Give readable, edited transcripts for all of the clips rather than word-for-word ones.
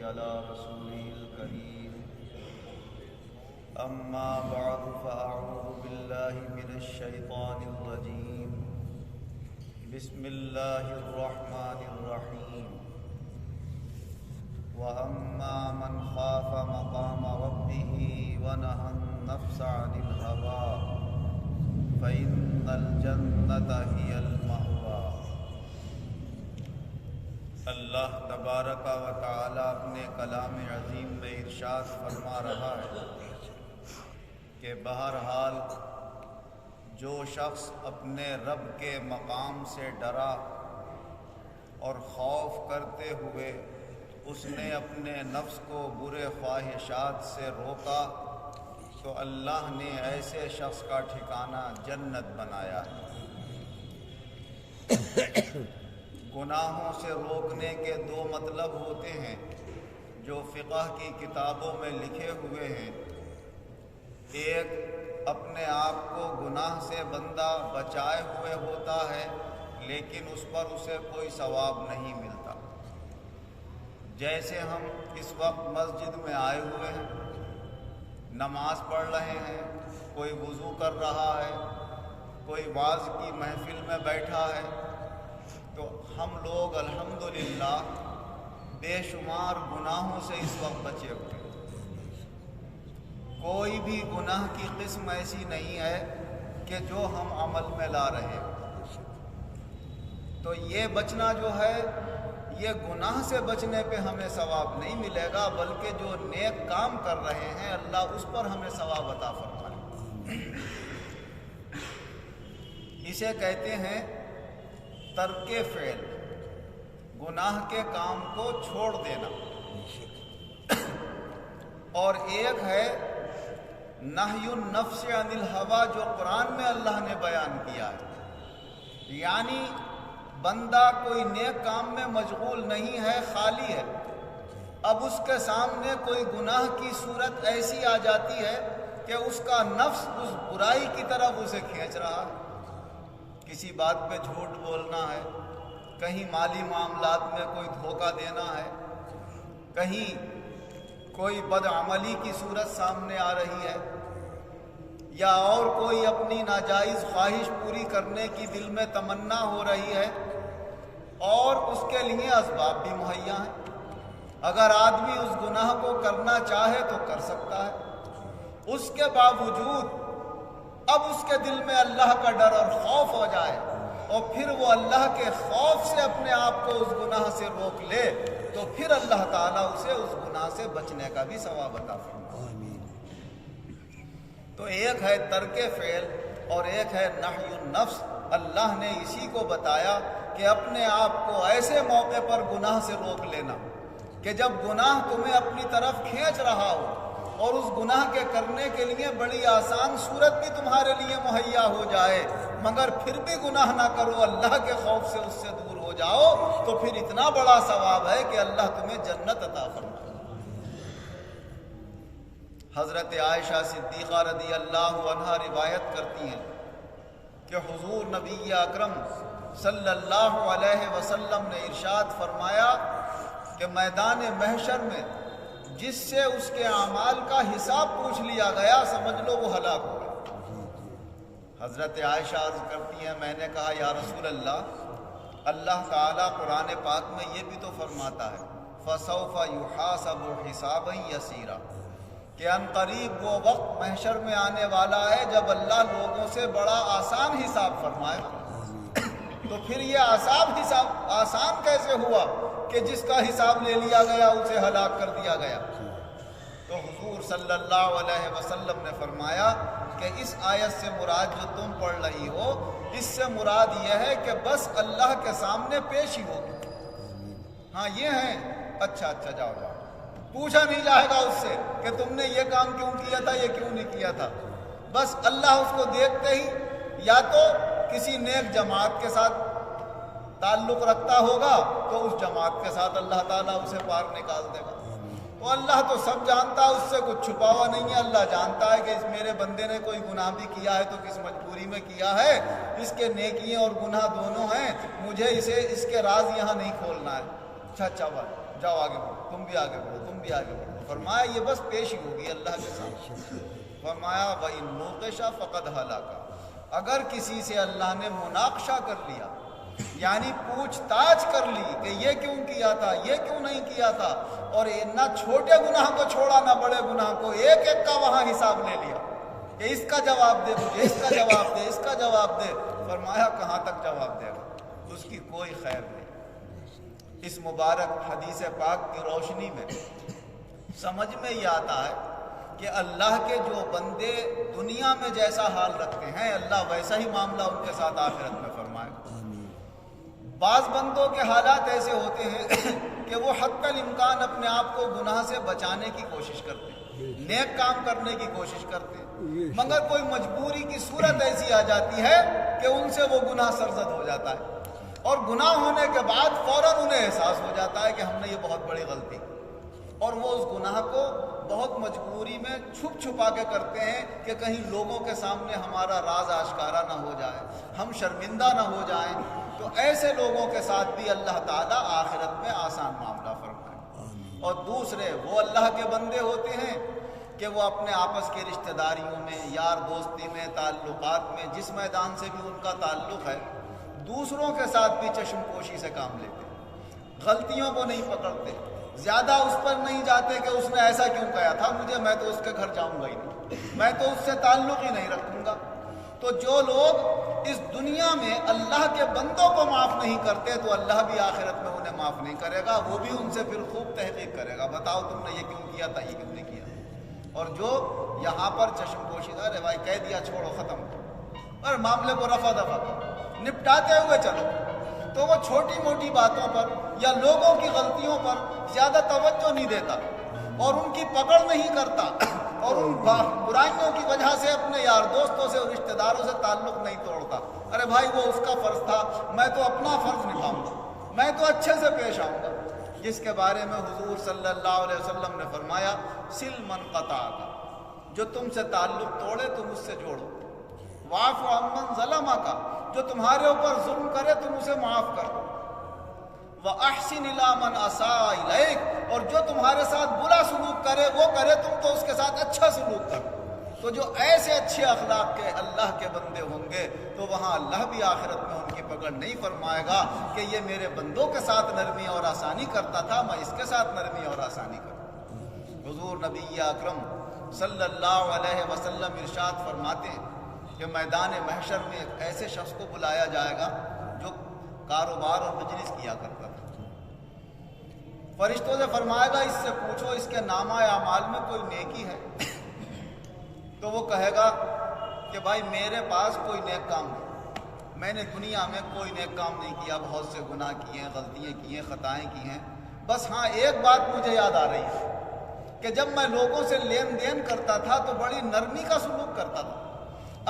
على رسوله الكريم أما بعد فأعوذ بالله من الشيطان الرجيم بسم الله الرحمن الرحيم وأما من خاف مقام ربه ونهى النفس عن الهوى فإن الجنة هي المأوى۔ اللہ تبارک و تعالی اپنے کلام عظیم میں ارشاد فرما رہا ہے کہ بہرحال جو شخص اپنے رب کے مقام سے ڈرا اور خوف کرتے ہوئے اس نے اپنے نفس کو برے خواہشات سے روکا تو اللہ نے ایسے شخص کا ٹھکانہ جنت بنایا ہے۔ گناہوں سے روکنے کے دو مطلب ہوتے ہیں جو فقہ کی کتابوں میں لکھے ہوئے ہیں۔ ایک، اپنے آپ کو گناہ سے بندہ بچائے ہوئے ہوتا ہے لیکن اس پر اسے کوئی ثواب نہیں ملتا۔ جیسے ہم اس وقت مسجد میں آئے ہوئے ہیں، نماز پڑھ رہے ہیں، کوئی وضو کر رہا ہے، کوئی وعظ کی محفل میں بیٹھا ہے، تو ہم لوگ الحمدللہ بے شمار گناہوں سے اس وقت بچے ہوئے ہیں۔ کوئی بھی گناہ کی قسم ایسی نہیں ہے کہ جو ہم عمل میں لا رہے ہیں۔ تو یہ بچنا جو ہے، یہ گناہ سے بچنے پہ ہمیں ثواب نہیں ملے گا، بلکہ جو نیک کام کر رہے ہیں اللہ اس پر ہمیں ثواب عطا فرمائے۔ اسے کہتے ہیں ترک فعل، گناہ کے کام کو چھوڑ دینا۔ اور ایک ہے نہی النفس عن الہوی، جو قرآن میں اللہ نے بیان کیا ہے، یعنی بندہ کوئی نیک کام میں مشغول نہیں ہے، خالی ہے، اب اس کے سامنے کوئی گناہ کی صورت ایسی آ جاتی ہے کہ اس کا نفس اس برائی کی طرف اسے کھینچ رہا ہے۔ کسی بات پہ جھوٹ بولنا ہے، کہیں مالی معاملات میں کوئی دھوکہ دینا ہے، کہیں کوئی بدعملی کی صورت سامنے آ رہی ہے، یا اور کوئی اپنی ناجائز خواہش پوری کرنے کی دل میں تمنا ہو رہی ہے، اور اس کے لیے اسباب بھی مہیا ہیں۔ اگر آدمی اس گناہ کو کرنا چاہے تو کر سکتا ہے، اس کے باوجود اب اس کے دل میں اللہ کا ڈر اور خوف ہو جائے اور پھر وہ اللہ کے خوف سے اپنے آپ کو اس گناہ سے روک لے تو پھر اللہ تعالیٰ اسے اس گناہ سے بچنے کا بھی ثواب عطا فرمائے۔ تو ایک ہے ترک فعل اور ایک ہے نہی النفس۔ اللہ نے اسی کو بتایا کہ اپنے آپ کو ایسے موقع پر گناہ سے روک لینا کہ جب گناہ تمہیں اپنی طرف کھینچ رہا ہو اور اس گناہ کے کرنے کے لیے بڑی آسان صورت بھی تمہارے لیے مہیا ہو جائے، مگر پھر بھی گناہ نہ کرو، اللہ کے خوف سے اس سے دور ہو جاؤ، تو پھر اتنا بڑا ثواب ہے کہ اللہ تمہیں جنت عطا فرمائے۔ حضرت عائشہ صدیقہ رضی اللہ عنہا روایت کرتی ہیں کہ حضور نبی اکرم صلی اللہ علیہ وسلم نے ارشاد فرمایا کہ میدان محشر میں جس سے اس کے اعمال کا حساب پوچھ لیا گیا، سمجھ لو وہ ہلاک ہو گیا۔ حضرت عائشہ عرض کرتی ہیں، میں نے کہا یا رسول اللہ، اللہ تعالیٰ قرآن پاک میں یہ بھی تو فرماتا ہے فَسَوْفَ يُحَاسَبُ حِسَابًا يَسِيرًا، کہ ان قریب وہ وقت محشر میں آنے والا ہے جب اللہ لوگوں سے بڑا آسان حساب فرمائے۔ تو پھر یہ حساب آسان کیسے ہوا کہ جس کا حساب لے لیا گیا اسے ہلاک کر دیا گیا؟ تو حضور صلی اللہ علیہ وسلم نے فرمایا کہ اس آیت سے مراد جو تم پڑھ رہی ہو، اس سے مراد یہ ہے کہ بس اللہ کے سامنے پیش ہی ہوگی۔ ہاں یہ ہیں، اچھا جاؤ، پوچھا نہیں جائے گا اس سے کہ تم نے یہ کام کیوں کیا تھا، یہ کیوں نہیں کیا تھا۔ بس اللہ اس کو دیکھتے ہی یا تو کسی نیک جماعت کے ساتھ تعلق رکھتا ہوگا تو اس جماعت کے ساتھ اللہ تعالیٰ اسے پار نکال دے گا۔ تو اللہ تو سب جانتا ہے، اس سے کچھ چھپا ہوا نہیں ہے۔ اللہ جانتا ہے کہ اس میرے بندے نے کوئی گناہ بھی کیا ہے تو کس مجبوری میں کیا ہے، اس کے نیکیاں اور گناہ دونوں ہیں، مجھے اس کے راز یہاں نہیں کھولنا ہے۔ اچھا جاؤ آگے بڑھو، تم بھی آگے بڑھو، تم بھی آگے بڑھو۔ فرمایا یہ بس پیش ہی ہوگی اللہ کے ساتھ۔ فرمایا وَإِن نُوقِشَ فَقَدْ هَلَكَ، اگر کسی سے اللہ نے مناقشہ کر لیا، یعنی پوچھ تاچھ کر لی کہ یہ کیوں کیا تھا، یہ کیوں نہیں کیا تھا، اور نہ چھوٹے گناہ کو چھوڑا نہ بڑے گناہ کو، ایک ایک کا وہاں حساب لے لیا کہ اس کا جواب دے مجھے، اس کا جواب دے، اس کا جواب دے۔ فرمایا کہاں تک جواب دے گا، اس کی کوئی خیر نہیں۔ اس مبارک حدیث پاک کی روشنی میں سمجھ میں یہ آتا ہے کہ اللہ کے جو بندے دنیا میں جیسا حال رکھتے ہیں، اللہ ویسا ہی معاملہ ان کے ساتھ آخرت میں فرمائے۔ بعض بندوں کے حالات ایسے ہوتے ہیں کہ وہ حتی الامکان اپنے آپ کو گناہ سے بچانے کی کوشش کرتے ہیں، نیک کام کرنے کی کوشش کرتے ہیں، مگر کوئی مجبوری کی صورت ایسی آ جاتی ہے کہ ان سے وہ گناہ سرزد ہو جاتا ہے، اور گناہ ہونے کے بعد فوراً انہیں احساس ہو جاتا ہے کہ ہم نے یہ بہت بڑی غلطی کی، اور وہ اس گناہ کو بہت مجبوری میں چھپ چھپا کے کرتے ہیں کہ کہیں لوگوں کے سامنے ہمارا راز آشکارا نہ ہو جائے، ہم شرمندہ نہ ہو جائیں۔ تو ایسے لوگوں کے ساتھ بھی اللہ تعالیٰ آخرت میں آسان معاملہ فرمائے۔ اور دوسرے وہ اللہ کے بندے ہوتے ہیں کہ وہ اپنے آپس کے رشتہ داریوں میں، یار دوستی میں، تعلقات میں، جس میدان سے بھی ان کا تعلق ہے، دوسروں کے ساتھ بھی چشم پوشی سے کام لیتے ہیں، غلطیوں کو نہیں پکڑتے، زیادہ اس پر نہیں جاتے کہ اس نے ایسا کیوں کہا تھا مجھے، میں تو اس کے گھر جاؤں گا ہی نہیں، میں تو اس سے تعلق ہی نہیں رکھوں گا۔ تو جو لوگ اس دنیا میں اللہ کے بندوں کو معاف نہیں کرتے تو اللہ بھی آخرت میں انہیں معاف نہیں کرے گا، وہ بھی ان سے پھر خوب تحقیق کرے گا، بتاؤ تم نے یہ کیوں کیا تھا، یہ کیوں نہیں کیا۔ اور جو یہاں پر چشم پوشیدہ، ارے بھائی کہہ دیا چھوڑو ختم، اور معاملے کو رفع دفع کرو، نپٹاتے ہوئے چلو، تو وہ چھوٹی موٹی باتوں پر یا لوگوں کی غلطیوں پر زیادہ توجہ نہیں دیتا اور ان کی پکڑ نہیں کرتا، اور ان برائیوں کی وجہ سے اپنے یار دوستوں سے اور رشتہ داروں سے تعلق نہیں توڑتا۔ ارے بھائی وہ اس کا فرض تھا، میں تو اپنا فرض نبھاؤں گا، میں تو اچھے سے پیش آؤں گا، جس کے بارے میں حضور صلی اللہ علیہ وسلم نے فرمایا سل من قطعک، جو تم سے تعلق توڑے تم اس سے جوڑو، واعف عمن ظلمک، جو تمہارے اوپر ظلم کرے تم اسے معاف کر دو، وَأَحْسِنِ إِلَىٰ مَنْ أَسَاءَ إِلَيْكَ، اور جو تمہارے ساتھ برا سلوک کرے وہ کرے تم تو اس کے ساتھ اچھا سلوک کرو۔ تو جو ایسے اچھے اخلاق کے اللہ کے بندے ہوں گے تو وہاں اللہ بھی آخرت میں ان کی پکڑ نہیں فرمائے گا کہ یہ میرے بندوں کے ساتھ نرمی اور آسانی کرتا تھا، میں اس کے ساتھ نرمی اور آسانی کروں۔ حضور نبی اکرم صلی اللہ علیہ وسلم ارشاد فرماتے ہیں کہ میدان محشر میں ایک ایسے شخص کو بلایا جائے گا جو کاروبار اور بزنس کیا کرتا تھا۔ فرشتوں سے فرمائے گا اس سے پوچھو اس کے نامہ اعمال میں کوئی نیکی ہے، تو وہ کہے گا کہ بھائی میرے پاس کوئی نیک کام نہیں، میں نے دنیا میں کوئی نیک کام نہیں کیا، بہت سے گناہ کیے ہیں، غلطیاں کی ہیں، خطائیں کی ہیں، بس ہاں ایک بات مجھے یاد آ رہی ہے کہ جب میں لوگوں سے لین دین کرتا تھا تو بڑی نرمی کا سلوک کرتا تھا،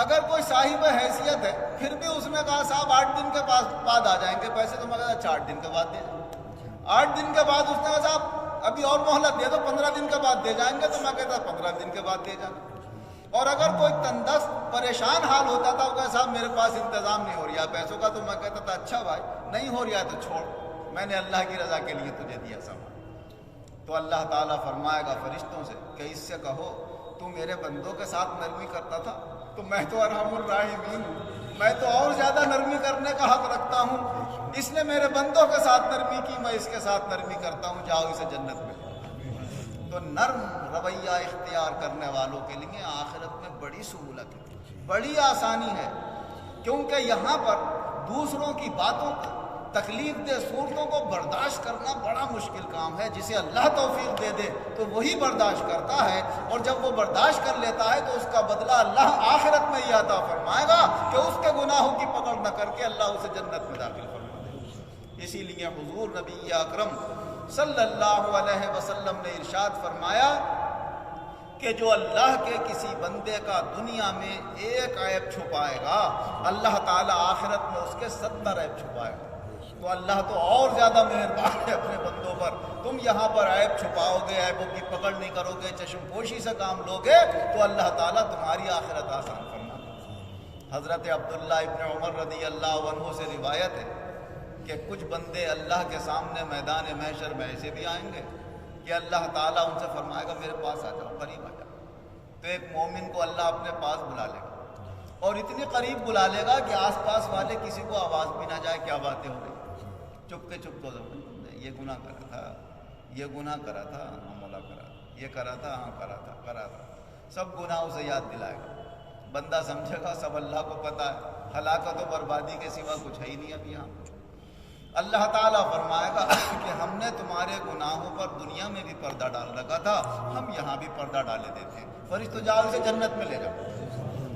اگر کوئی صاحب حیثیت ہے پھر بھی اس نے کہا صاحب 8 دن کے بعد آ جائیں گے پیسے، تو میں کہا اچھا 8 دن کے بعد دے جائیں، 8 دن کے بعد اس نے کہا صاحب ابھی اور مہلت دے دو 15 دن کے بعد دے جائیں گے، تو میں کہتا 15 دن کے بعد دے جانا۔ اور اگر کوئی تندرست پریشان حال ہوتا تھا وہ کہا صاحب میرے پاس انتظام نہیں ہو رہا پیسوں کا، تو میں کہتا تھا اچھا بھائی نہیں ہو رہا ہے تو چھوڑ، میں نے اللہ کی رضا کے لیے تجھے دیا سامان۔ تو اللہ تعالیٰ فرمائے گا فرشتوں سے کہ اس سے کہو تو میرے بندوں کے ساتھ نرمی کرتا تھا تو میں تو ارحم الراحمین ہوں، میں تو اور زیادہ نرمی کرنے کا حق رکھتا ہوں، اس نے میرے بندوں کے ساتھ نرمی کی، میں اس کے ساتھ نرمی کرتا ہوں، جاؤ اسے جنت میں۔ تو نرم رویہ اختیار کرنے والوں کے لیے آخرت میں بڑی سہولت ہے، بڑی آسانی ہے، کیونکہ یہاں پر دوسروں کی باتوں کو، تکلیف دہ صورتوں کو برداشت کرنا بڑا مشکل کام ہے، جسے اللہ توفیق دے دے تو وہی برداشت کرتا ہے، اور جب وہ برداشت کر لیتا ہے تو اس کا بدلہ اللہ آخرت میں یہ عطا فرمائے گا کہ اس کے گناہوں کی پکڑ نہ کر کے اللہ اسے جنت میں داخل فرما دے۔ اسی لیے حضور نبی اکرم صلی اللہ علیہ وسلم نے ارشاد فرمایا کہ جو اللہ کے کسی بندے کا دنیا میں ایک عیب چھپائے گا اللہ تعالیٰ آخرت میں اس کے 70 عیب چھپائے گا۔ تو اللہ تو اور زیادہ مہربان ہے اپنے بندوں پر، تم یہاں پر عیب چھپاؤ گے، عیبوں کی پکڑ نہیں کرو گے، چشم پوشی سے کام لو گے تو اللہ تعالیٰ تمہاری آخرت آسان فرما دے۔ حضرت عبداللہ ابن عمر رضی اللہ عنہ سے روایت ہے کہ کچھ بندے اللہ کے سامنے میدان محشر میں ایسے بھی آئیں گے کہ اللہ تعالیٰ ان سے فرمائے گا میرے پاس آ جاؤ، قریب آ جاؤ. تو ایک مومن کو اللہ اپنے پاس بلا لے گا، اور اتنی قریب بلا لے گا کہ آس پاس والے کسی کو آواز بھی نہ جائے کیا باتیں ہو رہی. چپ کے چپ تو یہ گناہ کرا تھا، یہ گناہ کرا تھا، ہاں مولا کرا تھا، یہ کرا تھا، ہاں کرا تھا. سب گناہ اسے یاد دلائے گا. بندہ سمجھے گا سب اللہ کو پتہ ہے، ہلاکت و بربادی کے سوا کچھ ہے ہی نہیں اب یہاں. اللہ تعالیٰ فرمائے گا کہ ہم نے تمہارے گناہوں پر دنیا میں بھی پردہ ڈال رکھا تھا، ہم یہاں بھی پردہ ڈالے دیتے ہیں، فرشتوں جاؤ اسے جنت میں لے جاؤ.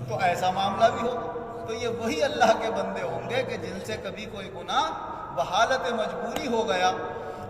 تو ایسا معاملہ بھی ہو تو یہ وہی اللہ کے بندے ہوں گے کہ جن سے کبھی کوئی گناہ بحالت مجبوری ہو گیا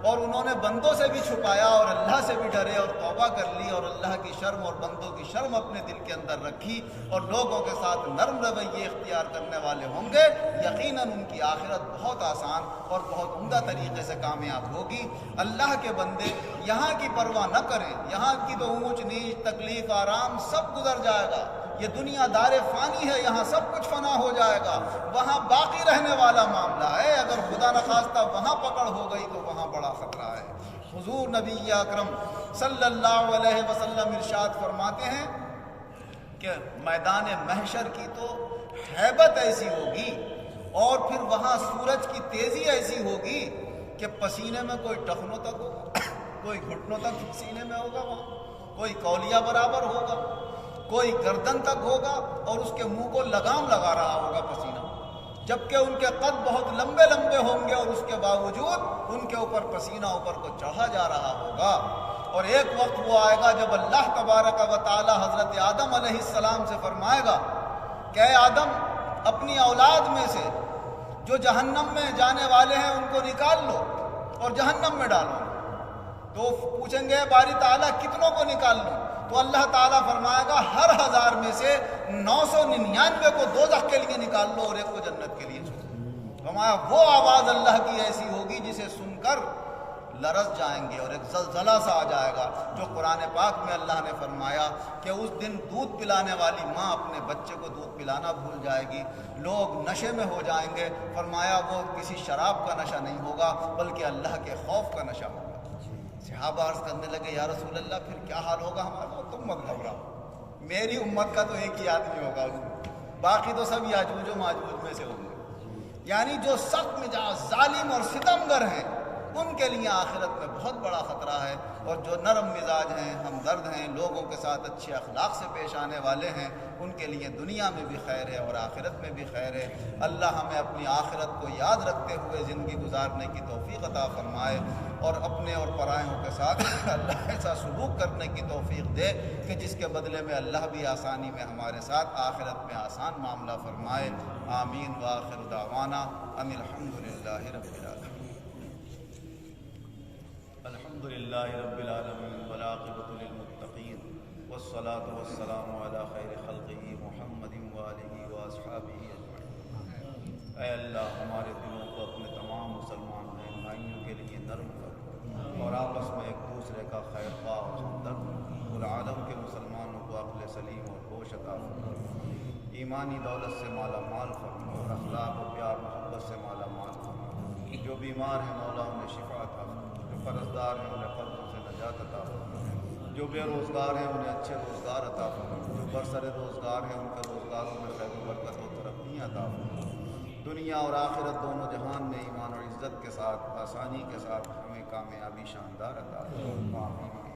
اور انہوں نے بندوں سے بھی چھپایا اور اللہ سے بھی ڈرے اور توبہ کر لی اور اللہ کی شرم اور بندوں کی شرم اپنے دل کے اندر رکھی اور لوگوں کے ساتھ نرم رویے اختیار کرنے والے ہوں گے. یقیناً ان کی آخرت بہت آسان اور بہت عمدہ طریقے سے کامیاب ہوگی. اللہ کے بندے یہاں کی پرواہ نہ کریں، یہاں کی تو اونچ نیچ تکلیف آرام سب گزر جائے گا. یہ دنیا دار فانی ہے، یہاں سب کچھ فنا ہو جائے گا، وہاں باقی رہنے والا معاملہ ہے. اگر خدا نخواستہ وہاں پکڑ ہو گئی تو وہاں بڑا خطرہ ہے. حضور نبی اکرم صلی اللہ علیہ وسلم ارشاد فرماتے ہیں کہ میدان محشر کی تو ہیبت ایسی ہوگی اور پھر وہاں سورج کی تیزی ایسی ہوگی کہ پسینے میں کوئی ٹخنوں تک ہوگا، کوئی گھٹنوں تک سینے میں ہوگا، وہاں کوئی کولیا برابر ہوگا، کوئی گردن تک ہوگا اور اس کے منہ کو لگام لگا رہا ہوگا پسینہ، جبکہ ان کے قد بہت لمبے لمبے ہوں گے اور اس کے باوجود ان کے اوپر پسینہ اوپر کو چڑھا جا رہا ہوگا. اور ایک وقت وہ آئے گا جب اللہ تبارک و تعالی حضرت آدم علیہ السلام سے فرمائے گا کہ اے آدم اپنی اولاد میں سے جو جہنم میں جانے والے ہیں ان کو نکال لو اور جہنم میں ڈالو. تو پوچھیں گے باری تعالیٰ کتنوں کو نکال لوں؟ تو اللہ تعالیٰ فرمائے گا ہر 1000 میں سے 999 کو دوزخ کے لیے نکال لو اور ایک کو جنت کے لیے چھوڑو. فرمایا وہ آواز اللہ کی ایسی ہوگی جسے سن کر لرز جائیں گے اور ایک زلزلہ سا آ جائے گا، جو قرآن پاک میں اللہ نے فرمایا کہ اس دن دودھ پلانے والی ماں اپنے بچے کو دودھ پلانا بھول جائے گی، لوگ نشے میں ہو جائیں گے. فرمایا وہ کسی شراب کا نشہ نہیں ہوگا بلکہ اللہ کے خوف کا نشہ ہوگا. صحابہ عرض کرنے لگے یا رسول اللہ پھر کیا حال ہوگا ہمارا؟ تم مت گھبراؤ، میری امت کا تو ایک ہی آدمی ہوگا، باقی تو سب یاجوج و ماجوج میں سے ہوں گے. یعنی جو سخت مزاج ظالم اور ستمگر ہیں ان کے لیے آخرت میں بہت بڑا خطرہ ہے، اور جو نرم مزاج ہیں، ہمدرد ہیں، لوگوں کے ساتھ اچھے اخلاق سے پیش آنے والے ہیں ان کے لیے دنیا میں بھی خیر ہے اور آخرت میں بھی خیر ہے. اللہ ہمیں اپنی آخرت کو یاد رکھتے ہوئے زندگی گزارنے کی توفیق عطا فرمائے اور اپنے اور پرائیوں کے ساتھ اللہ ایسا سلوک کرنے کی توفیق دے کہ جس کے بدلے میں اللہ بھی آسانی میں ہمارے ساتھ آخرت میں آسان معاملہ فرمائے. آمین. وآخر دعوانا ان الحمدللہ رب العالمین. الحمدللہ رب العالمین والعاقبۃ للمتقین والصلاة والسلام علی خیر خلقہ محمد وآلہ واصحابہ اجمعین. اے اللہ ہمارے دلوں کو اپنے تمام مسلمان بھائیوں کے لیے نرم کر اور آپس میں ایک دوسرے کا خیر خواہ اور ہمدرد اور عالم کے مسلمانوں کو عقل سلیم اور ہوش عطا فرما، ایمانی دولت سے مالا مال فرما اور اخلاق و پیار محبت سے مالا مال فرما. جو بیمار ہیں مولا انہیں شفا عطا فرما، جو قرضدار ہیں انہیں قرضوں سے نجات عطا فرما، جو بے روزگار ہیں انہیں اچھے روزگار عطا فرما، جو برسر روزگار ہیں ان کے روزگاروں میں خیر و برکت و ترقیاں عطا فرما. دنیا اور آخرت دونوں جہان میں ایمان اور عزت کے ساتھ آسانی کے ساتھ ہمیں کامیابی شاندار عطا فرما.